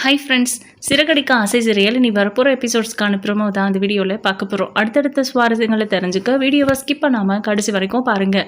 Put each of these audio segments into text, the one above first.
Hi friends, Siragadikka ஆசை serial இனி வரப்போகிற எபிசோட்ஸ்க்கான ப்ரோமோ தான் அந்த வீடியோவில் பார்க்க போகிறோம். அடுத்தடுத்த சுவாரஸ்யங்களை தெரிஞ்சுக்க வீடியோவை ஸ்கிப் பண்ணாமல் கடைசி வரைக்கும் பாருங்கள்.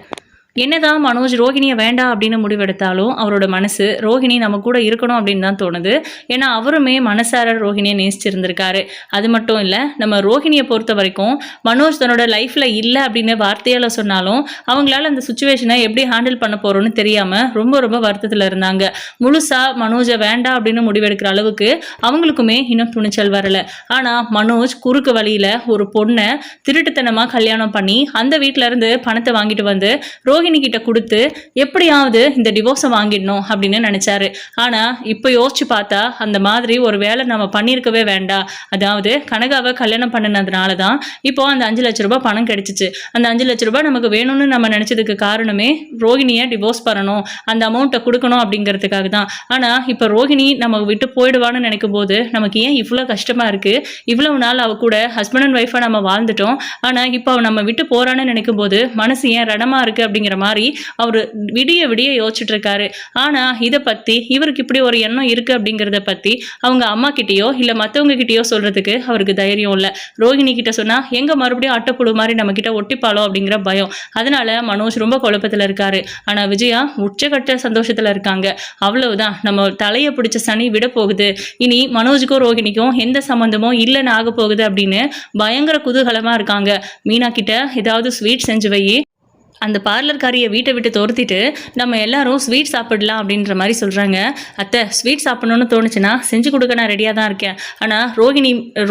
என்னதான் மனோஜ் ரோஹிணியை வேண்டாம் அப்படின்னு முடிவெடுத்தாலும் அவரோட மனசு ரோஹிணி நம்ம கூட இருக்கணும் அப்படின்னு தான் தோணுது. ஏன்னா அவருமே மனசார ரோஹிணியை நேசிச்சிருந்திருக்காரு. அது மட்டும் இல்லை, நம்ம ரோஹிணியை பொறுத்த வரைக்கும் மனோஜ் தன்னோட லைஃப்பில் இல்லை அப்படின்னு வார்த்தையால் சொன்னாலும் அவங்களால அந்த சுச்சுவேஷனை எப்படி ஹேண்டில் பண்ண போகிறோன்னு தெரியாமல் ரொம்ப ரொம்ப வருத்தத்தில் இருந்தாங்க. முழுசாக மனோஜை வேண்டாம் அப்படின்னு முடிவெடுக்கிற அளவுக்கு அவங்களுக்குமே இன்னும் துணிச்சல் வரலை. ஆனால் மனோஜ் குறுக்கு வழியில் ஒரு பொண்ணை திருட்டுத்தனமாக கல்யாணம் பண்ணி அந்த வீட்டிலேருந்து பணத்தை வாங்கிட்டு வந்து ரோஹிணி கிட்ட கொடுத்து எப்படியாவது இந்த டிவோர்ஸை வாங்கிடணும் அப்படின்னு நினைச்சாரு. ஆனா இப்போ யோசிச்சு பார்த்தா அந்த மாதிரி ஒரு வேலை நம்ம பண்ணியிருக்கவே வேண்டாம். அதாவது கனகாவை கல்யாணம் பண்ணினதுனால தான் இப்போ அந்த 5 லட்ச ரூபாய் பணம் கிடைச்சிச்சு. அந்த 5 லட்ச ரூபாய் நமக்கு வேணும்னு நம்ம நினைச்சதுக்கு காரணமே ரோஹிணியை டிவோர்ஸ் பண்ணணும், அந்த அமௌண்ட்டை கொடுக்கணும் அப்படிங்கிறதுக்காக தான். ஆனா இப்போ ரோஹிணி நம்ம விட்டு போயிடுவான்னு நினைக்கும் போது நமக்கு ஏன் இவ்வளோ கஷ்டமா இருக்கு? இவ்வளவு நாள் அவ கூட ஹஸ்பண்ட் அண்ட் ஒய்ஃபா நம்ம வாழ்ந்துட்டோம். ஆனா இப்போ அவ நம்ம விட்டு போறான்னு நினைக்கும் போது மனசு ஏன் ரணமா இருக்கு அப்படிங்கிற மாதிரி அவர் விடிய விடிய யோசிச்சுட்டு இருக்காரு. ஆனா இதை பத்தி இவருக்கு இப்படி ஒரு எண்ணம் இருக்கு அப்படிங்கிறத பத்தி அவங்க அம்மா கிட்டயோ இல்ல மத்தவங்க கிட்டயோ சொல்றதுக்கு அவருக்கு தைரியம் இல்லை. ரோஹிணி கிட்ட சொன்னா எங்க மறுபடியும் அட்டைப்புழு மாதிரி நம்ம கிட்ட ஒட்டிப்பாளோ அப்படிங்கிற பயம். அதனால மனோஜ் ரொம்ப குழப்பத்துல இருக்காரு. ஆனா விஜயா உச்சகட்ட சந்தோஷத்துல இருக்காங்க. அவ்வளவுதான், நம்ம தலையை பிடிச்ச சனி விட போகுது. இனி மனோஜுக்கும் ரோஹிணிக்கும் எந்த சம்பந்தமும் இல்லைன்னு ஆக போகுது அப்படின்னு பயங்கர குதூகலமா இருக்காங்க. மீனா கிட்ட ஏதாவது ஸ்வீட் செஞ்சு வை, அந்த பார்லர்காரியை வீட்டை விட்டு துரத்திட்டு நம்ம எல்லாரும் ஸ்வீட் சாப்பிடலாம் அப்படின்ற மாதிரி சொல்கிறாங்க. அத்தை, ஸ்வீட் சாப்பிடணும்னு தோணுச்சுன்னா செஞ்சு கொடுக்க நான் ரெடியாக தான் இருக்கேன். ஆனால்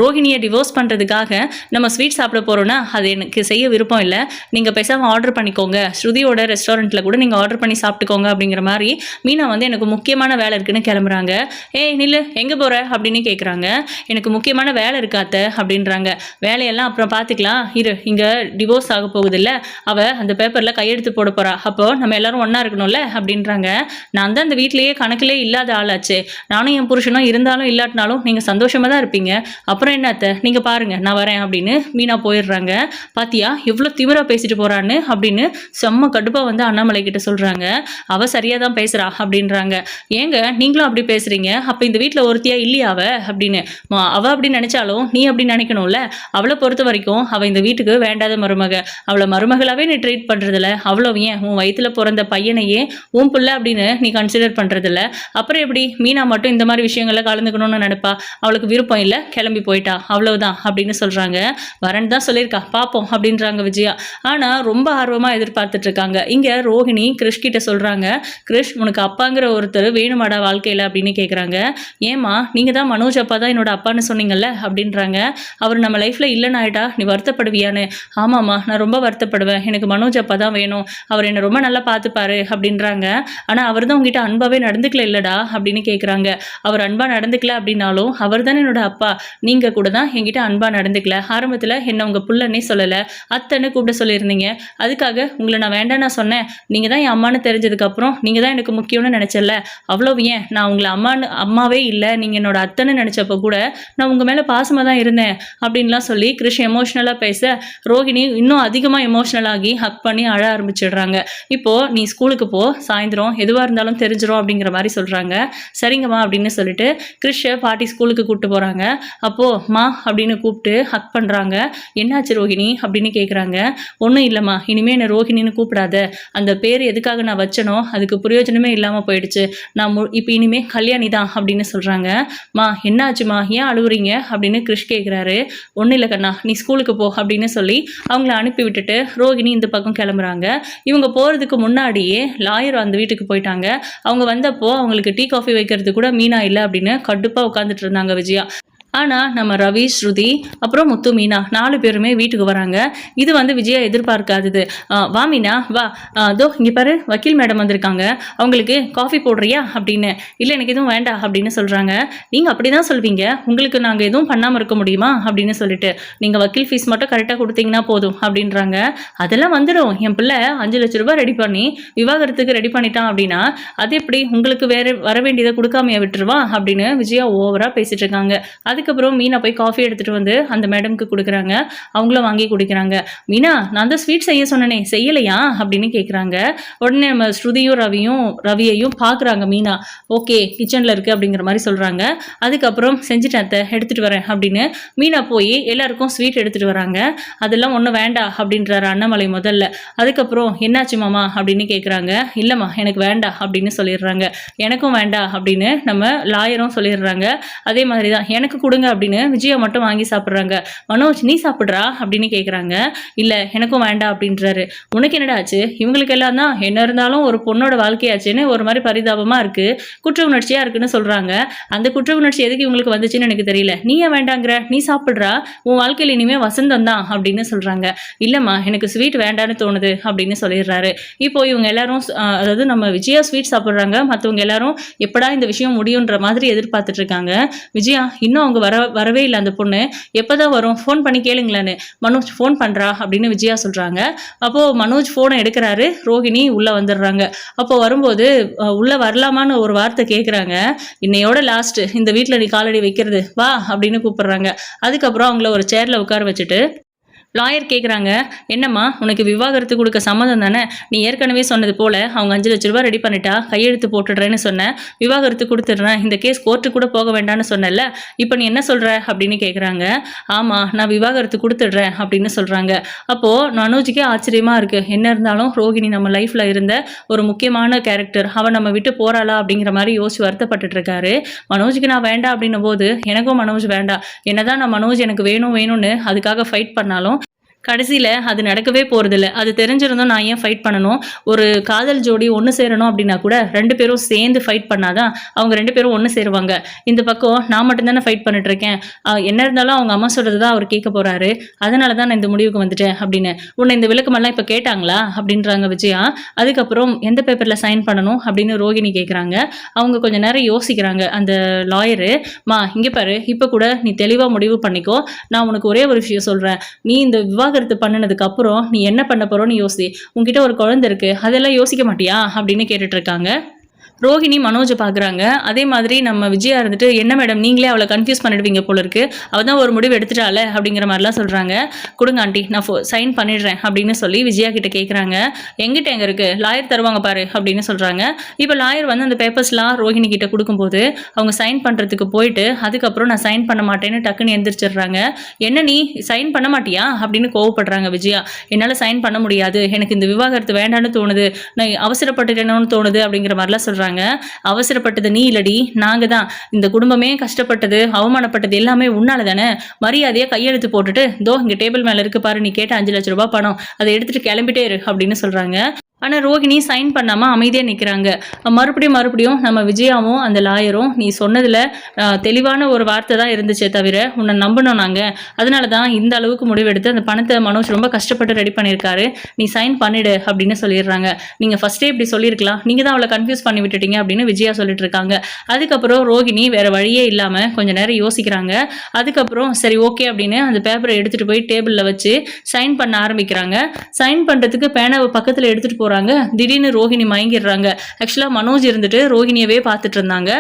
ரோஹிணியை டிவோர்ஸ் பண்ணுறதுக்காக நம்ம ஸ்வீட் சாப்பிட போகிறோன்னா அது எனக்கு செய்ய விருப்பம் இல்லை. நீங்கள் பேசாமல் ஆர்டர் பண்ணிக்கோங்க, ஸ்ருதியோட ரெஸ்டாரண்ட்டில் கூட நீங்கள் ஆர்டர் பண்ணி சாப்பிட்டுக்கோங்க அப்படிங்கிற மாதிரி மீனா வந்து எனக்கு முக்கியமான வேலை இருக்குன்னு கிளம்புறாங்க. ஏய் நில்லு, எங்கே போகிற அப்படின்னு கேட்குறாங்க. எனக்கு முக்கியமான வேலை இருக்காத்த அப்படின்றாங்க. வேலையெல்லாம் அப்புறம் பார்த்துக்கலாம், இரு, இங்கே டிவோர்ஸ் ஆக போகுதில்ல, அவள் அந்த பேப்பரில் கையெழுத்து போட போறா, அப்போ நம்ம எல்லாரும் ஒன்றா இருக்கணும்ல அப்படின்றாங்க. நான் தான் இந்த வீட்டிலேயே கணக்கிலே இல்லாத ஆளாச்சு. நானும் என் புருஷனும் இருந்தாலும் இல்லாட்டினாலும் நீங்கள் சந்தோஷமாக தான் இருப்பீங்க. அப்புறம் என்னத்த, நீங்கள் பாருங்கள், நான் வரேன் அப்படின்னு மீனா போயிடுறாங்க. பாத்தியா எவ்வளோ திமிரா பேசிட்டு போகிறான்னு அப்படின்னு செம்ம கடுப்பாக வந்து அண்ணாமலை கிட்ட சொல்கிறாங்க. அவள் சரியாக தான் பேசுகிறா அப்படின்றாங்க. ஏங்க நீங்களும் அப்படி பேசுகிறீங்க? அப்போ இந்த வீட்டில் ஒருத்தியா இல்லையா அவ அப்படின்னு? அவள் அப்படி நினச்சாலும் நீ அப்படி நினைக்கணும்ல. அவளை பொறுத்த வரைக்கும் அவள் இந்த வீட்டுக்கு வேண்டாத மருமக. அவளை மருமகளாகவே நீ ட்ரீட் பண்ணுறதில்ல. அவ்வளோ ஏன் உன் வயிற்றுல பிறந்த பையனையே உன் பிள்ளை அப்படின்னு நீ கன்சிடர் பண்ணுறதில்ல. அப்புறம் எப்படி மீனா மட்டும் இந்த மாதிரி விஷயங்களில் கலந்துக்கணும்னு நினைப்பா? அவளுக்கு விருப்பம் இல்லை, கிளம்பி போயிட்டா, அவ்வளவுதான் அப்படின்னு சொல்கிறாங்க. வரேன்னு தான் சொல்லியிருக்கா, பார்ப்போம் அப்படின்றாங்க விஜயா. ஆனால் ரொம்ப ஆர்வமாக எதிர்பார்த்துட்டு இருக்காங்க. இங்கே ரோஹிணி கிருஷ் கிட்ட சொல்கிறாங்க. கிருஷ், உனக்கு அப்பாங்கிற ஒருத்தர் வேணுமாடா வாழ்க்கையில் அப்படின்னு கேட்குறாங்க. ஏமா, நீங்கள் தான் மனோஜ் அப்பா தான் என்னோட அப்பான்னு சொன்னீங்கல்ல அப்படின்றாங்க. அவர் நம்ம லைஃப்பில் இல்லைன்னு ஆயிட்டா நீ வருத்தப்படுவியான்னு? ஆமாம்மா, நான் ரொம்ப வருத்தப்படுவேன். எனக்கு மனோஜ் அப்பா தான் வேணும், அவர் என்னை ரொம்ப நல்லா பார்த்துப்பாரு அப்படின்றாங்க. ஆனால் அவர் தான் உங்ககிட்ட அன்பாவே நடந்துக்கல இல்லடா அப்படின்னு கேட்குறாங்க. அவர் அன்பா நடந்துக்கல அப்படின்னாலும் அவர் தானே என்னோட அப்பா. நீங்கள் கூட தான் என்கிட்ட அன்பா நடந்துக்கல. ஆரம்பத்தில் என்ன உங்கள் புள்ளன்னே சொல்லலை, அத்தைன்னு கூப்பிட சொல்லியிருந்தீங்க. அதுக்காக உங்களை நான் வேண்டாம் நான் சொன்னேன். நீங்கள் தான் என் அம்மானு தெரிஞ்சதுக்கப்புறம் நீங்கள் தான் எனக்கு முக்கியம்னு நினச்சல. அவ்வளோ ஏன் நான் உங்களை அம்மாவே இல்லை, நீங்கள் என்னோட அத்தைன்னு நினச்சப்போ கூட நான் உங்கள் மேலே பாசமாக தான் இருந்தேன் அப்படின்லாம் சொல்லி கிருஷ் எமோஷ்னலாக பேச ரோஹிணி இன்னும் அதிகமாக எமோஷ்னல் ஆகி ஹக் பண்ணி அழ ஆரம்பிச்சிடுறாங்க. இப்போ நீ ஸ்கூலுக்கு போ, சாயந்தரம் எதுவாக இருந்தாலும் தெரிஞ்சிடும் அப்படிங்கிற மாதிரி சொல்கிறாங்க. சரிங்கம்மா அப்படின்னு சொல்லிட்டு கிருஷ்ஷை பாட்டி ஸ்கூலுக்கு கூப்பிட்டு போகிறாங்க. அப்போது மா அப்படின்னு கூப்பிட்டு ஹக் பண்ணுறாங்க. என்னாச்சு ரோஹிணி அப்படின்னு கேட்குறாங்க. ஒன்றும் இல்லைம்மா, இனிமேல் என்னை ரோஹிணின்னு கூப்பிடாத. அந்த பேர் எதுக்காக நான் வச்சனோ அதுக்கு பிரயோஜனமே இல்லாமல் போயிடுச்சு. நான் இப்போ இனிமேல் கல்யாணி தான் அப்படின்னு சொல்கிறாங்க. மா என்னாச்சுமா, ஏன் அழுவுறீங்க அப்படின்னு கிருஷ் கேட்குறாரு. ஒன்றும் இல்லை கண்ணா, நீ ஸ்கூலுக்கு போ அப்படின்னு சொல்லி அவங்கள அனுப்பி விட்டுட்டு ரோஹிணி இந்த பக்கம் கிளம்புறாங்க. இவங்க போகிறதுக்கு முன்னாடியே லாயர் அந்த வீட்டுக்கு போயிட்டாங்க. அவங்க வந்தப்போ அவங்களுக்கு டீ காஃபி வைக்கிறது கூட மீனா இல்லை அப்படின்னு கடுப்பாக உட்காந்துட்டு இருந்தாங்க விஜயா. ஆனால் நம்ம ரவி, ஸ்ருதி, அப்புறம் முத்து, மீனா 4 பேருமே வீட்டுக்கு வராங்க. இது வந்து விஜயா எதிர்பார்க்காதது. வா மீனா வா, தோ இங்கே பாரு வக்கீல் மேடம் வந்திருக்காங்க, அவங்களுக்கு காஃபி போடுறியா அப்படின்னு. இல்லை எனக்கு எதுவும் வேண்டாம் அப்படின்னு சொல்கிறாங்க. நீங்கள் அப்படி தான் சொல்வீங்க, உங்களுக்கு நாங்கள் எதுவும் பண்ணாமல் இருக்க முடியுமா அப்படின்னு சொல்லிட்டு, நீங்கள் வக்கீல் ஃபீஸ் மட்டும் கரெக்டாக கொடுத்தீங்கன்னா போதும் அப்படின்றாங்க. அதெல்லாம் வந்துடும், என் பிள்ளை 5 லட்ச ரூபாய் ரெடி பண்ணி விவாகரத்துக்கு ரெடி பண்ணிட்டான் அப்படின்னா அது எப்படி உங்களுக்கு வேற வர வேண்டியதை கொடுக்காமையா விட்டுருவா அப்படின்னு விஜயா ஓவராக பேசிட்டு இருக்காங்க. அதுக்கு அதுக்கப்புறம் மீனா போய் காஃபி எடுத்துகிட்டு வந்து அந்த மேடம்க்கு கொடுக்குறாங்க. அவங்களும் வாங்கி குடிக்கிறாங்க. மீனா நான் தான் ஸ்வீட் செய்ய சொன்னனே செய்யலையா அப்படின்னு கேட்குறாங்க. உடனே நம்ம ஸ்ருதியும் ரவியையும் பார்க்குறாங்க மீனா. ஓகே கிச்சனில் இருக்குது அப்படிங்கிற மாதிரி சொல்கிறாங்க. அதுக்கப்புறம் செஞ்சுட்டேன் அத்தை எடுத்துகிட்டு வரேன் அப்படின்னு மீனா போய் எல்லாருக்கும் ஸ்வீட் எடுத்துகிட்டு வராங்க. அதெல்லாம் ஒன்றும் வேண்டாம் அப்படின்றாரு அண்ணாமலை முதல்ல. அதுக்கப்புறம் என்னாச்சு மாமா அப்படின்னு கேட்குறாங்க. இல்லைம்மா எனக்கு வேண்டாம் அப்படின்னு சொல்லிடுறாங்க. எனக்கும் வேண்டாம் அப்படின்னு நம்ம லாயரும் சொல்லிடுறாங்க. அதே மாதிரி தான் எனக்கு கொடுங்க அப்படின்னு விஜயா மட்டும் வாங்கி சாப்பிட்றாங்க. மனோஜ் நீ சாப்பிட்றா அப்படின்னு கேட்குறாங்க. இல்லை எனக்கும் வேண்டாம் அப்படின்றாரு. உனக்கு என்னடா ஆச்சு? இவங்களுக்கு எல்லாம் தான் என்ன இருந்தாலும் ஒரு பொண்ணோட வாழ்க்கையாச்சுன்னு ஒரு மாதிரி பரிதாபமாக இருக்குது, குற்ற உணர்ச்சியாக இருக்குன்னு சொல்கிறாங்க. அந்த குற்ற உணர்ச்சி எதுக்கு இவங்களுக்கு வந்துச்சுன்னு எனக்கு தெரியல. நீ ஏன் வேண்டாங்கிற? நீ சாப்பிட்றா, உன் வாழ்க்கையில் இனிமேல் வசந்தம் தான் அப்படின்னு சொல்கிறாங்க. இல்லைம்மா எனக்கு ஸ்வீட் வேண்டான்னு தோணுது அப்படின்னு சொல்லிடுறாரு. இப்போ இவங்க எல்லாரும் அதாவது நம்ம விஜயா ஸ்வீட் சாப்பிட்றாங்க. மற்றவங்க எல்லாரும் எப்படா இந்த விஷயம் முடியுன்ற மாதிரி எதிர்பார்த்துட்டு இருக்காங்க. விஜயா இன்னும் அவங்க வரவே இல்லை. அந்த பொண்ணு எப்போதான் வரும்? ஃபோன் பண்ணி கேளுங்களான்னு மனோஜ் ஃபோன் பண்ணுறா அப்படின்னு விஜயா சொல்கிறாங்க. அப்போது மனோஜ் ஃபோனை எடுக்கிறாரு. ரோஹிணி உள்ளே வந்துடுறாங்க. அப்போ வரும்போது உள்ளே வரலாமான்னு ஒரு வார்த்தை கேட்குறாங்க. இன்னையோட லாஸ்ட் இந்த வீட்டில் நீ காலடி வைக்கிறது வா அப்படின்னு கூப்பிடுறாங்க. அதுக்கப்புறம் அவங்கள ஒரு சேர்ல உட்கார வச்சுட்டு லாயர் கேட்குறாங்க. என்னம்மா உனக்கு விவாகரத்து கொடுக்க சம்மதம் தானே? நீ ஏற்கனவே சொன்னது போல் அவங்க 5 லட்ச ரூபா ரெடி பண்ணிட்டா கையெழுத்து போட்டுடுறேன்னு சொன்னேன், விவாகரத்து கொடுத்துட்றேன், இந்த கேஸ் கோர்ட்டு கூட போக வேண்டாம்னு சொன்னல, இப்போ நீ என்ன சொல்கிற அப்படின்னு கேட்குறாங்க. ஆமாம் நான் விவாகரத்து கொடுத்துட்றேன் அப்படின்னு சொல்கிறாங்க. அப்போது மனோஜுக்கே ஆச்சரியமாக இருக்குது. என்ன இருந்தாலும் ரோஹிணி நம்ம லைஃப்பில் இருந்த ஒரு முக்கியமான கேரக்டர், அவன் நம்ம விட்டு போகிறாளா அப்படிங்கிற மாதிரி யோசிச்சு வருத்தப்பட்டுட்டு இருக்காரு. மனோஜுக்கு நான் வேண்டாம் அப்படின்னும் போது எனக்கும் மனோஜ் வேண்டாம். என்னதான் நான் மனோஜ் எனக்கு வேணும்னு அதுக்காக ஃபைட் பண்ணாலும் கடைசியில் அது நடக்கவே போகிறதில்ல. அது தெரிஞ்சிருந்தோம் நான் ஏன் ஃபைட் பண்ணணும்? ஒரு காதல் ஜோடி ஒன்று சேரணும் அப்படின்னா கூட 2 பேரும் சேர்ந்து ஃபைட் பண்ணாதான் அவங்க 2 பேரும் ஒன்று சேருவாங்க. இந்த பக்கம் நான் மட்டும்தானே ஃபைட் பண்ணிட்டுருக்கேன். என்ன இருந்தாலும் அவங்க அம்மா சொல்கிறது தான் அவர் கேட்க போகிறாரு. அதனால தான் நான் இந்த முடிவுக்கு வந்துட்டேன் அப்படின்னு. உன்னை இந்த விளக்கமெல்லாம் இப்போ கேட்டாங்களா அப்படின்றாங்க விஜயா. அதுக்கப்புறம் எந்த பேப்பரில் சைன் பண்ணணும் அப்படின்னு ரோஹிணி கேட்குறாங்க. அவங்க கொஞ்சம் நேரம் யோசிக்கிறாங்க. அந்த லாயரு, மா இங்கே பாரு, இப்போ கூட நீ தெளிவாக முடிவு பண்ணிக்கோ. நான் உனக்கு ஒரே ஒரு விஷயம் சொல்கிறேன். நீ இந்த விவாகரத்து பண்ணினதுக்கு அப்புறம் நீ என்ன பண்ண போறோன்னு யோசி. உன்கிட்ட ஒரு குழந்தை இருக்கு, அதெல்லாம் யோசிக்க மாட்டியா அப்படின்னு கேட்டுட்டு இருக்காங்க. ரோஹிணி மனோஜை பார்க்குறாங்க. அதே மாதிரி நம்ம விஜயா இருந்துட்டு என்ன மேடம் நீங்களே அவளை கன்ஃபியூஸ் பண்ணிடுவீங்க போல இருக்கு, அவள் தான் ஒரு முடிவு எடுத்துட்டால அப்படிங்கிற மாதிரிலாம் சொல்கிறாங்க. கொடுங்க ஆண்டி நான் சைன் பண்ணிடுறேன் அப்படின்னு சொல்லி விஜயா கிட்ட கேட்குறாங்க. எங்கிட்ட எங்கே இருக்குது? லாயர் தருவாங்க பாரு அப்படின்னு சொல்கிறாங்க. இப்போ லாயர் வந்து அந்த பேப்பர்ஸ்லாம் ரோஹிணி கிட்ட கொடுக்கும்போது அவங்க சைன் பண்ணுறதுக்கு போயிட்டு அதுக்கப்புறம் நான் சைன் பண்ண மாட்டேன்னு டக்குன்னு எந்திரிச்சிடுறாங்க. என்ன நீ சைன் பண்ண மாட்டியா அப்படின்னு கோவப்படுறாங்க விஜயா. என்னால் சைன் பண்ண முடியாது, எனக்கு இந்த விவாகரத்து வேண்டான்னு தோணுது, நான் அவசரப்பட்டுட்டேன்னு தோணுது அப்படிங்கிற மாதிரிலாம் சொல்கிறாங்க. அவசரப்பட்டது நீ இல்லடி, நாங்க தான். இந்த குடும்பமே கஷ்டப்பட்டது அவமானப்பட்டது எல்லாமே உன்னால தானே. மரியாதையா கையெழுத்து போட்டுட்டு தோ இங்க டேபிள் மேல இருக்கு பாரு, நீ கேட்ட 5 லட்ச ரூபாய் பணம், அதை எடுத்துட்டு கிளம்பிட்டே இரு அப்படின்னு சொல்றாங்க. ஆனால் ரோஹிணி சைன் பண்ணாமல் அமைதியாக நிற்கிறாங்க. மறுபடியும் நம்ம விஜயாவும் அந்த லாயரும் நீ சொன்னதில் தெளிவான ஒரு வார்த்தை தான் இருந்துச்சே தவிர உன்னை நம்பணும் நாங்கள், அதனால தான் இந்த அளவுக்கு முடிவெடுத்து அந்த பணத்தை மனோஜ் ரொம்ப கஷ்டப்பட்டு ரெடி பண்ணியிருக்காரு, நீ சைன் பண்ணிடு அப்படின்னு சொல்லிடுறாங்க. நீங்கள் ஃபஸ்ட்டே இப்படி சொல்லியிருக்கலாம், நீங்கள் தான் அவளை கன்ஃபியூஸ் பண்ணி விட்டுட்டீங்க அப்படின்னு விஜயா சொல்லிட்டு இருக்காங்க. அதுக்கப்புறம் ரோஹிணி வேறு வழியே இல்லாமல் கொஞ்சம் நேரம் யோசிக்கிறாங்க. அதுக்கப்புறம் சரி ஓகே அப்படின்னு அந்த பேப்பரை எடுத்துகிட்டு போய் டேபிளில் வச்சு சைன் பண்ண ஆரம்பிக்கிறாங்க. சைன் பண்ணுறதுக்கு பேனாவை பக்கத்தில் எடுத்துகிட்டு போகிறாங்க. திடீர்னு ரோஹிணி மயங்கிடுறாங்க. ஆக்சுவலாக மனோஜ் இருந்துட்டு ரோஹிணியவே பார்த்துட்டு இருந்தாங்க.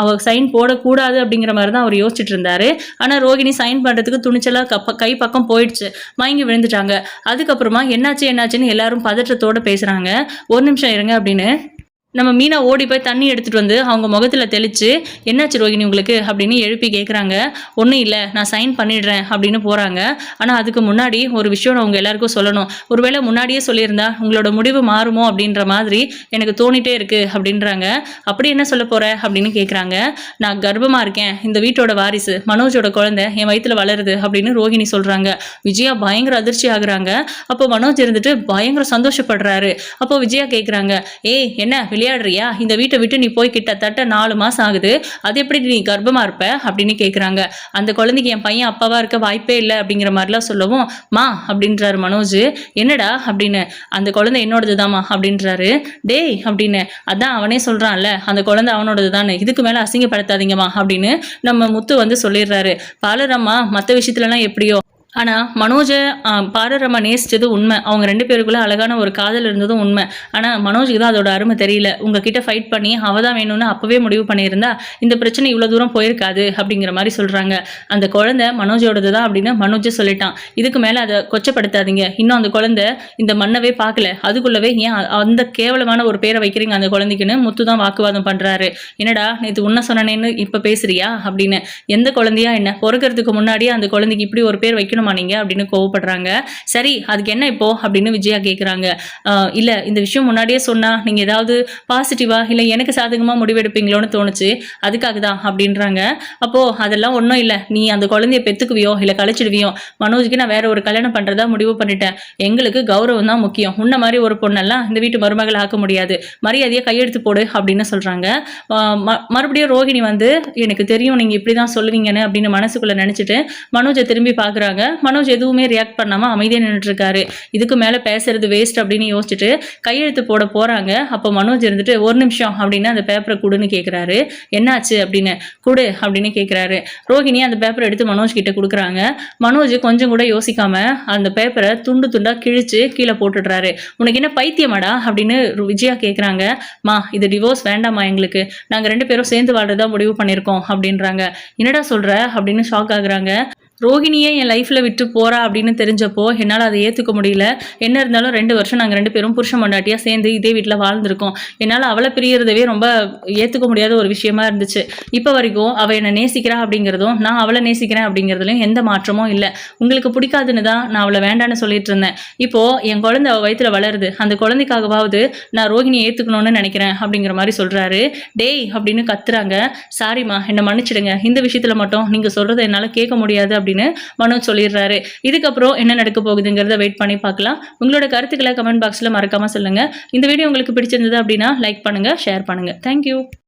அவர் சைன் போடக்கூடாது அப்படிங்கிற மாதிரி தான் அவர் யோசிச்சுட்டு இருந்தாரு. ஆனால் ரோஹிணி சைன் பண்ணுறதுக்கு துணிச்சலாக கை பக்கம் போயிடுச்சு, மயங்கி விழுந்துட்டாங்க. அதுக்கப்புறமா என்னாச்சுன்னு எல்லாரும் பதற்றத்தோடு பேசுகிறாங்க. ஒரு நிமிஷம் இருங்க அப்படின்னு நம்ம மீனா ஓடி போய் தண்ணி எடுத்துகிட்டு வந்து அவங்க முகத்தில் தெளித்து என்னாச்சு ரோஹிணி உங்களுக்கு அப்படின்னு எழுப்பி கேட்குறாங்க. ஒன்றும் இல்லை நான் சைன் பண்ணிடுறேன் அப்படின்னு போகிறாங்க. ஆனால் அதுக்கு முன்னாடி ஒரு விஷயம் நான் உங்கள் எல்லாருக்கும் சொல்லணும். ஒருவேளை முன்னாடியே சொல்லியிருந்தா உங்களோட முடிவு மாறுமோ அப்படின்ற மாதிரி எனக்கு தோணிட்டே இருக்குது அப்படின்றாங்க. அப்படி என்ன சொல்ல போகிற அப்படின்னு கேட்குறாங்க. நான் கர்ப்பமாக இருக்கேன், இந்த வீட்டோட வாரிசு மனோஜோட குழந்தை என் வயிற்றில் வளருது அப்படின்னு ரோஹிணி சொல்கிறாங்க. விஜயா பயங்கர அதிர்ச்சி ஆகுறாங்க. அப்போ மனோஜ் இருந்துட்டு பயங்கர சந்தோஷப்படுறாரு. அப்போ விஜயா கேட்குறாங்க, ஏய் என்ன விளையாடுறியா? இந்த வீட்டை விட்டு நீ போய் கிட்டத்தட்ட 4 மாதம் ஆகுது, அது எப்படி நீ கர்ப்பமாக இருப்ப அப்படின்னு கேட்குறாங்க. அந்த குழந்தைக்கு என் பையன் அப்பாவா இருக்க வாய்ப்பே இல்லை அப்படிங்கிற மாதிரிலாம் சொல்லவும் மா அப்படின்றாரு மனோஜ். என்னடா அப்படின்னு. அந்த குழந்தை என்னோடது தாமா அப்படின்றாரு. டேய் அப்படின்னு. அதான் அவனே சொல்கிறான்ல அந்த குழந்தை அவனோடது தானே, இதுக்கு மேலே அசிங்கப்படுத்தாதீங்கம்மா அப்படின்னு நம்ம முத்து வந்து சொல்லிடுறாரு. பாலரம்மா மற்ற விஷயத்துலலாம் எப்படியோ ஆனா, மனோஜ பாரரம்மா நேசிச்சது உண்ம. அவங்க 2 பேருக்குள்ள அழகான ஒரு காதல் இருந்ததும் உண்ம. ஆனா, மனோஜுக்கு தான் அதோட அரும தெரியல. உங்ககிட்ட ஃபைட் பண்ணி அவ தான் வேணும்னு அப்பவே முடிவு பண்ணியிருந்தா, இந்த பிரச்சனை இவ்ளோ தூரம் போயிருக்காது அப்படிங்கிற மாரி சொல்றாங்க. அந்த குழந்தை மனோஜோடது தான் அப்படின்னு மனோஜே சொல்லிட்டான். இதுக்கு மேல அத கொச்சப்படுத்தாதீங்க. இன்னும் அந்த குழந்தை இந்த மண்ணவே பார்க்கல. அதுக்குள்ளவே ஏன் அந்த கேவலமான ஒரு பேர வைக்கிறீங்க அந்த குழந்தைக்குன்னு முத்து தான் வாக்குவாதம் பண்றாரு. என்னடா நேத்து உன்ன சொன்னனேன்னு இப்ப பேசுறியா? அப்படின்னு. எந்த குழந்தையா என்ன? பொறக்கறதுக்கு முன்னாடியே அந்த குழந்தைக்கு இப்படி ஒரு பேர் வைக்கணுமா நீங்க அப்படின்னு கோவப்படுறாங்க. சரி அதுக்கு என்ன இப்போ அப்படின்னு விஜயா கேட்குறாங்க. இல்ல இந்த விஷயம் முன்னாடியே சொன்னா நீங்க ஏதாவது பாசிட்டிவா இல்ல எனக்கு சாதகமா முடிவெடுப்பீங்களோன்னு தோணுச்சு. அதுக்காக தான் அப்படின்றாங்க. அப்போ அதெல்லாம் ஒன்றும் இல்லை. நீ அந்த குழந்தைய பெத்துக்குவியோ இல்லை கழிச்சிடுவியோ மனோஜுக்கு நான் வேற ஒரு கல்யாணம் பண்றதா முடிவு பண்ணிட்டேன். எங்களுக்கு கௌரவம் தான் முக்கியம். உன்ன மாதிரி ஒரு பொண்ணெல்லாம் இந்த வீட்டு மருமகள் ஆக்க முடியாது. மரியாதையை கையெழுத்து போடு அப்படின்னு சொல்றாங்க. மறுபடியும் ரோகிணி வந்து எனக்கு தெரியும் நீங்க இப்படிதான் சொல்லுவீங்கன்னு அப்படின்னு மனசுக்குள்ள நினைச்சிட்டு மனோஜை திரும்பி பாக்குறாங்க. மனோஜ் எதுவுமே ரியாக்ட் பண்ணாம அமைதியா நின்றுட்டு இருக்காரு. இதுக்கு மேல பேசுறது வேஸ்ட் அப்படின்னு யோசிச்சுட்டு கையெழுத்து போட போறாங்க. அப்போ மனோஜ் இருந்துட்டு ஒரு நிமிஷம் அப்படின்னு அந்த பேப்பரை குடுன்னு கேட்கிறாரு. என்னாச்சு அப்படின்னு. குடு அப்படின்னு கேட்கிறாரு. ரோஹிணி அந்த பேப்பரை எடுத்து மனோஜ் கிட்ட கொடுக்குறாங்க. மனோஜ் கொஞ்சம் கூட யோசிக்காம அந்த பேப்பரை துண்டு துண்டா கிழிச்சு கீழே போட்டுடுறாரு. உனக்கு என்ன பைத்தியமாடா அப்படின்னு விஜயா கேட்குறாங்க. மா இது டிவோர்ஸ் வேண்டாமா எங்களுக்கு, நாங்க 2 பேரும் சேர்ந்து வாழ்றதா முடிவு பண்ணியிருக்கோம் அப்படின்றாங்க. என்னடா சொல்ற அப்படின்னு ஷாக் ஆகுறாங்க. ரோகிணியே என் லைஃப்பில் விட்டு போறா அப்படின்னு தெரிஞ்சப்போ என்னால் அதை ஏற்றுக்க முடியல. என்ன இருந்தாலும் 2 வருஷம் நாங்கள் 2 பேரும் புருஷன் பொண்டாட்டியாக சேர்ந்து இதே வீட்டில் வாழ்ந்திருக்கோம். என்னால் அவளை பிரியறதவே ரொம்ப ஏற்றுக்க முடியாத ஒரு விஷயமா இருந்துச்சு. இப்போ வரைக்கும் அவள் என்னை நேசிக்கிறா அப்படிங்கிறதும் நான் அவளை நேசிக்கிறேன் அப்படிங்கிறதுலையும் எந்த மாற்றமும் இல்லை. உங்களுக்கு பிடிக்காதுன்னு தான் நான் அவளை வேண்டான்னு சொல்லிட்டு இருந்தேன். இப்போது என் குழந்தை அவள் வயிற்றுல வளருது. அந்த குழந்தைக்காகவாவது நான் ரோகிணியை ஏற்றுக்கணும்னு நினைக்கிறேன் அப்படிங்கிற மாதிரி சொல்கிறாரு. டேய் அப்படின்னு கத்துறாங்க. சாரிம்மா என்னை மன்னிச்சிடுங்க, இந்த விஷயத்தில் மட்டும் நீங்கள் சொல்கிறத என்னால் கேட்க முடியாது அப்படின்னு மனோஜ் சொல்லிடுறாரு. இதுக்கப்புறம் என்ன நடக்க போகுதுங்கிறத வெயிட் பண்ணி பார்க்கலாம். உங்களோட கருத்துக்களை கமெண்ட் பாக்ஸ்ல மறக்காம சொல்லுங்க. இந்த வீடியோ உங்களுக்கு பிடிச்சிருந்தது அப்படின்னா லைக் பண்ணுங்க, ஷேர் பண்ணுங்க. தேங்க்யூ.